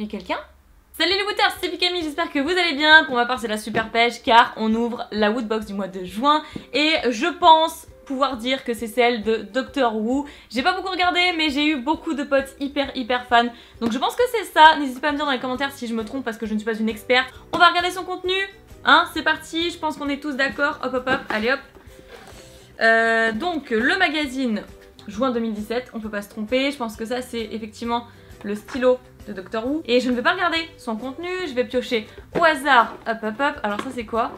Y'a quelqu'un? Salut les wooters, c'est Pikami, j'espère que vous allez bien. Pour ma part c'est la super pêche car on ouvre la Woodbox du mois de juin et je pense pouvoir dire que c'est celle de Doctor Who. J'ai pas beaucoup regardé mais j'ai eu beaucoup de potes hyper fans, donc je pense que c'est ça. N'hésitez pas à me dire dans les commentaires si je me trompe parce que je ne suis pas une experte. On va regarder son contenu, hein, c'est parti, je pense qu'on est tous d'accord. Hop, allez hop. Donc le magazine juin 2017, on peut pas se tromper, je pense que ça c'est effectivement le stylo de Doctor Who. Et je ne vais pas regarder son contenu, je vais piocher au hasard. Hop. Alors ça c'est quoi?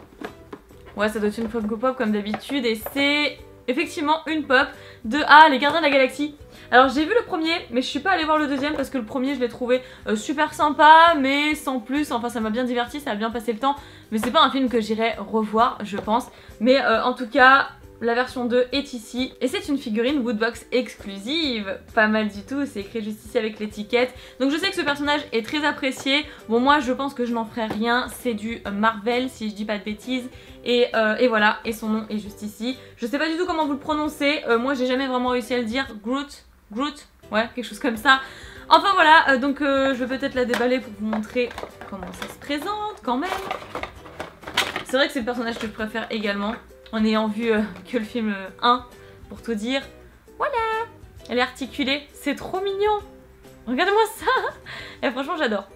Ouais, ça doit être une Funko Pop comme d'habitude et c'est effectivement une pop de les Gardiens de la Galaxie. Alors j'ai vu le premier mais je suis pas allée voir le deuxième parce que le premier je l'ai trouvé super sympa mais sans plus. Enfin ça m'a bien diverti, ça a bien passé le temps, mais c'est pas un film que j'irai revoir je pense. Mais en tout cas la version 2 est ici et c'est une figurine Woodbox exclusive. Pas mal du tout, c'est écrit juste ici avec l'étiquette. Donc je sais que ce personnage est très apprécié. Bon moi je pense que je n'en ferai rien, c'est du Marvel si je dis pas de bêtises. Et voilà, et son nom est juste ici. Je sais pas du tout comment vous le prononcez, moi j'ai jamais vraiment réussi à le dire. Groot, ouais quelque chose comme ça. Enfin voilà, donc je vais peut-être la déballer pour vous montrer comment ça se présente quand même. C'est vrai que c'est le personnage que je préfère également. En ayant vu que le film 1, pour tout dire. Voilà, elle est articulée, c'est trop mignon. Regardez-moi ça. Et franchement j'adore.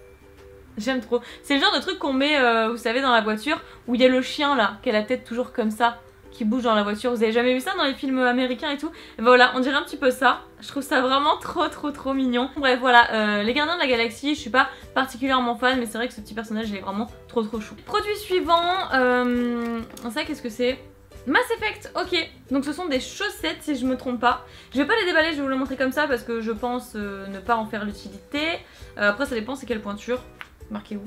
J'aime trop. C'est le genre de truc qu'on met, vous savez, dans la voiture, où il y a le chien là, qui a la tête toujours comme ça, qui bouge dans la voiture. Vous avez jamais vu ça dans les films américains et tout? Et ben voilà, on dirait un petit peu ça. Je trouve ça vraiment trop mignon. Bref voilà, les Gardiens de la Galaxie, je suis pas particulièrement fan, mais c'est vrai que ce petit personnage il est vraiment trop chou. Produit suivant, ça qu'est-ce que c'est? Mass Effect, ok, donc ce sont des chaussettes si je me trompe pas. Je vais pas les déballer, je vais vous les montrer comme ça parce que je pense ne pas en faire l'utilité. Après ça dépend c'est quelle pointure, marquez où.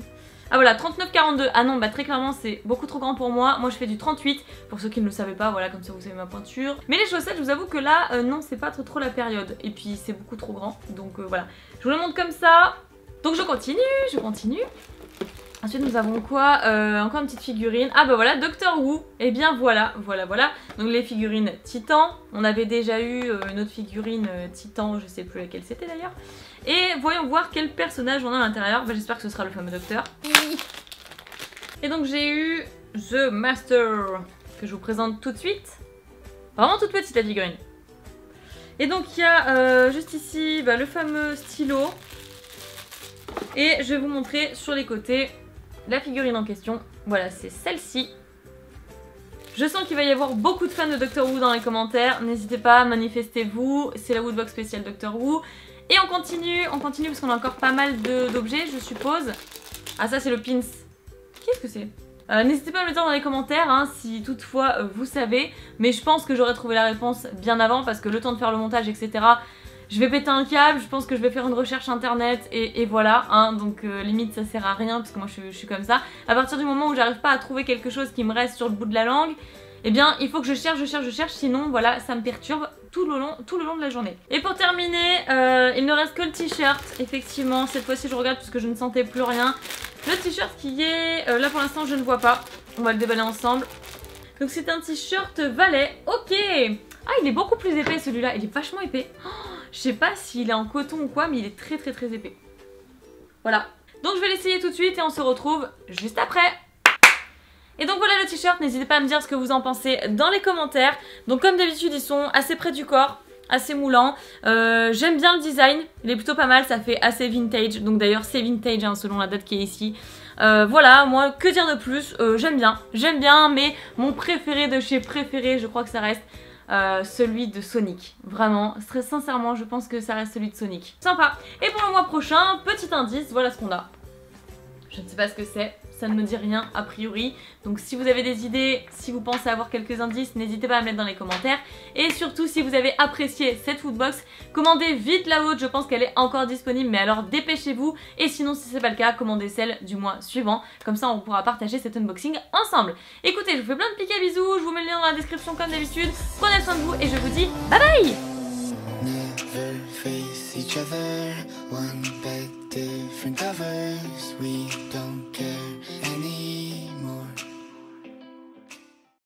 Ah voilà, 39,42, ah non bah très clairement c'est beaucoup trop grand pour moi. Moi je fais du 38, pour ceux qui ne le savaient pas, voilà comme ça vous savez ma pointure. Mais les chaussettes je vous avoue que là, non c'est pas trop la période. Et puis c'est beaucoup trop grand, donc voilà. Je vous les montre comme ça, donc je continue. Ensuite nous avons quoi? Encore une petite figurine. Ah bah voilà, Doctor Who. Et bien voilà. Donc les figurines Titan. On avait déjà eu une autre figurine Titan, je sais plus laquelle c'était d'ailleurs. Et voyons voir quel personnage on a à l'intérieur. Bah, j'espère que ce sera le fameux Docteur. Et donc j'ai eu The Master, que je vous présente tout de suite. Vraiment toute petite la figurine. Et donc il y a juste ici le fameux stylo. Et je vais vous montrer sur les côtés la figurine en question. Voilà, c'est celle-ci. Je sens qu'il va y avoir beaucoup de fans de Doctor Who dans les commentaires. N'hésitez pas, manifestez-vous. C'est la Woodbox spéciale Doctor Who. Et on continue parce qu'on a encore pas mal d'objets, je suppose. Ah, ça c'est le pins. Qu'est-ce que c'est? N'hésitez pas à me le dire dans les commentaires hein, si toutefois vous savez. Mais je pense que j'aurais trouvé la réponse bien avant parce que le temps de faire le montage, etc. Je vais péter un câble, je pense que je vais faire une recherche internet et voilà, hein, donc limite ça sert à rien parce que moi je suis comme ça. À partir du moment où j'arrive pas à trouver quelque chose qui me reste sur le bout de la langue, eh bien il faut que je cherche, sinon voilà ça me perturbe tout le long de la journée. Et pour terminer, il ne reste que le t-shirt, effectivement, cette fois-ci je regarde puisque je ne sentais plus rien. Le t-shirt qui est, là pour l'instant je ne vois pas, on va le déballer ensemble. Donc c'est un t-shirt valet, ok. Ah il est beaucoup plus épais celui-là, il est vachement épais. Oh, je sais pas s'il est en coton ou quoi mais il est très épais. Voilà, donc je vais l'essayer tout de suite et on se retrouve juste après. Et donc voilà le t-shirt, n'hésitez pas à me dire ce que vous en pensez dans les commentaires. Donc comme d'habitude ils sont assez près du corps, assez moulants. J'aime bien le design, il est plutôt pas mal, ça fait assez vintage. Donc d'ailleurs c'est vintage hein, selon la date qui est ici. Voilà, moi que dire de plus, j'aime bien mais mon préféré de chez préféré je crois que ça reste celui de Sonic. Vraiment, très sincèrement je pense que ça reste celui de Sonic. Sympa. Et pour le mois prochain, petit indice, voilà ce qu'on a. Je ne sais pas ce que c'est, ça ne me dit rien a priori. Donc si vous avez des idées, si vous pensez avoir quelques indices, n'hésitez pas à me mettre dans les commentaires. Et surtout si vous avez apprécié cette Woodbox, commandez vite la vôtre, je pense qu'elle est encore disponible. Mais alors dépêchez-vous. Et sinon si c'est pas le cas, commandez celle du mois suivant. Comme ça on pourra partager cet unboxing ensemble. Écoutez, je vous fais plein de pics à bisous, je vous mets le lien dans la description comme d'habitude. Prenez soin de vous et je vous dis bye bye. Never face each other, one bed, different covers. We don't care anymore.